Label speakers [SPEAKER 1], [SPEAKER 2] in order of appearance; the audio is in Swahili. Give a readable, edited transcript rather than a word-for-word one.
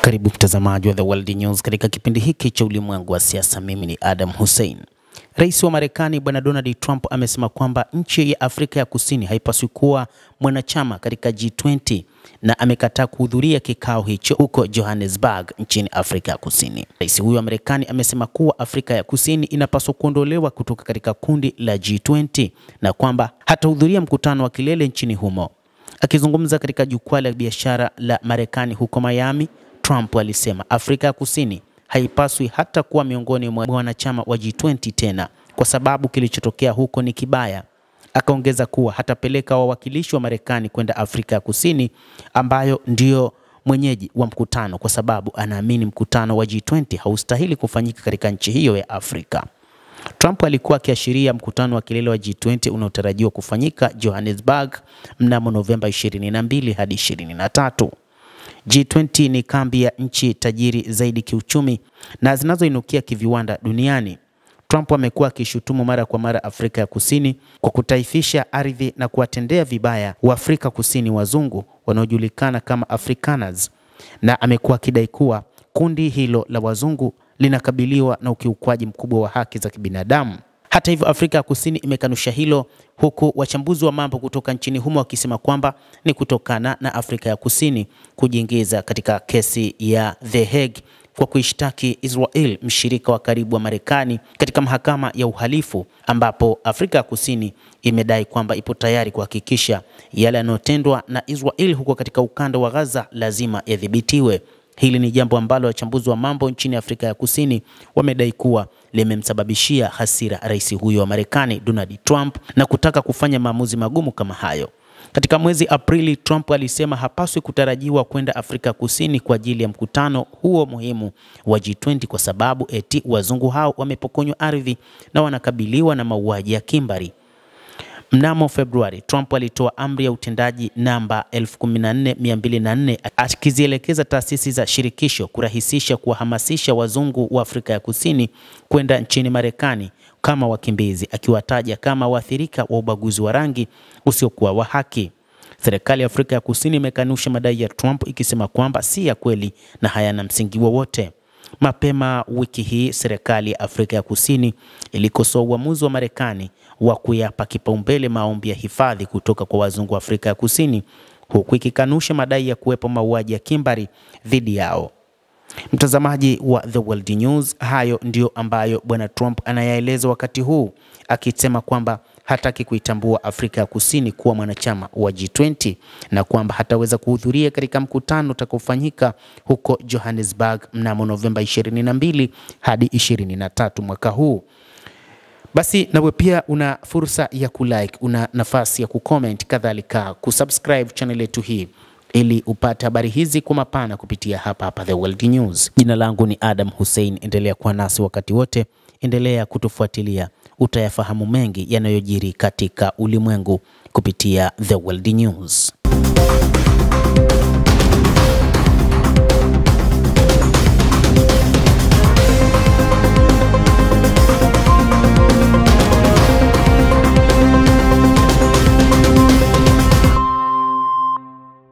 [SPEAKER 1] Karibu mtazamaji wa The World News katika kipindi hiki cha ulimwengu wa siasa. Mimi ni Adam Hussein. Rais wa Marekani Bwana Donald Trump amesema kwamba nchi ya Afrika ya Kusini haipaswi kuwa mwanachama katika G20 na amekataa kuhudhuria kikao hicho huko Johannesburg nchini Afrika ya Kusini. Rais huyo wa Marekani amesema kuwa Afrika ya Kusini inapaswa kuondolewa kutoka katika kundi la G20 na kwamba hatahudhuria mkutano wa kilele nchini humo. Akizungumza katika jukwaa la biashara la Marekani huko Miami, Trump alisema Afrika ya Kusini haipaswi hata kuwa miongoni mwa wanachama wa G20 tena kwa sababu kilichotokea huko ni kibaya. Akaongeza kuwa hatapeleka wawakilishi wa Marekani kwenda Afrika ya Kusini ambayo ndio mwenyeji wa mkutano kwa sababu anaamini mkutano wa G20 haustahili kufanyika katika nchi hiyo ya Afrika. Trump alikuwa akiashiria mkutano wa kilele wa G20 unaotarajiwa kufanyika Johannesburg mnamo Novemba 22 hadi 23. G20 ni kambi ya nchi tajiri zaidi kiuchumi na zinazoinukia kiviwanda duniani. Trump amekuwa akishutumu mara kwa mara Afrika ya Kusini kwa kutaifisha ardhi na kuwatendea vibaya Waafrika Kusini wazungu wanaojulikana kama Afrikaners, na amekuwa akidai kuwa kundi hilo la wazungu linakabiliwa na ukiukwaji mkubwa wa haki za kibinadamu. Hata hivyo, Afrika ya Kusini imekanusha hilo, huku wachambuzi wa mambo kutoka nchini humo wakisema kwamba ni kutokana na Afrika ya Kusini kujiingiza katika kesi ya The Hague kwa kuishtaki Israel, mshirika wa karibu wa Marekani, katika mahakama ya uhalifu, ambapo Afrika ya Kusini imedai kwamba ipo tayari kuhakikisha yale yanayotendwa na Israel huko katika ukanda wa Gaza lazima yadhibitiwe. Hili ni jambo ambalo wachambuzi wa mambo nchini Afrika ya Kusini wamedai kuwa limemsababishia hasira rais huyo wa Marekani Donald Trump na kutaka kufanya maamuzi magumu kama hayo. Katika mwezi Aprili, Trump alisema hapaswi kutarajiwa kwenda Afrika Kusini kwa ajili ya mkutano huo muhimu wa G20 kwa sababu eti wazungu hao wamepokonywa ardhi na wanakabiliwa na mauaji ya kimbari. Mnamo Februari, Trump alitoa amri ya utendaji namba 14204 akizielekeza taasisi za shirikisho kurahisisha kuwahamasisha wazungu wa Afrika ya Kusini kwenda nchini Marekani kama wakimbizi, akiwataja kama waathirika wa ubaguzi wa rangi usiokuwa wa haki. Serikali ya Afrika ya Kusini imekanusha madai ya Trump ikisema kwamba si ya kweli na hayana msingi wowote. Mapema wiki hii, serikali ya Afrika ya Kusini ilikosoa uamuzi wa Marekani wa kuyapa kipaumbele maombi ya hifadhi kutoka kwa wazungu wa Afrika ya Kusini, huku ikikanusha madai ya kuwepo mauaji ya kimbari dhidi yao. Mtazamaji wa The World News, hayo ndio ambayo Bwana Trump anayaeleza wakati huu, akisema kwamba hataki kuitambua Afrika ya Kusini kuwa mwanachama wa G20 na kwamba hataweza kuhudhuria katika mkutano utakofanyika huko Johannesburg mnamo Novemba 22 hadi 23 mwaka huu. Basi nawe pia una fursa ya kulike, una nafasi ya kucomment, kadhalika kusubscribe channel yetu hii ili upate habari hizi kwa mapana kupitia hapa The World News. Jina langu ni Adam Hussein, endelea kuwa nasi wakati wote, endelea kutufuatilia, utayafahamu mengi yanayojiri katika ulimwengu kupitia The World News.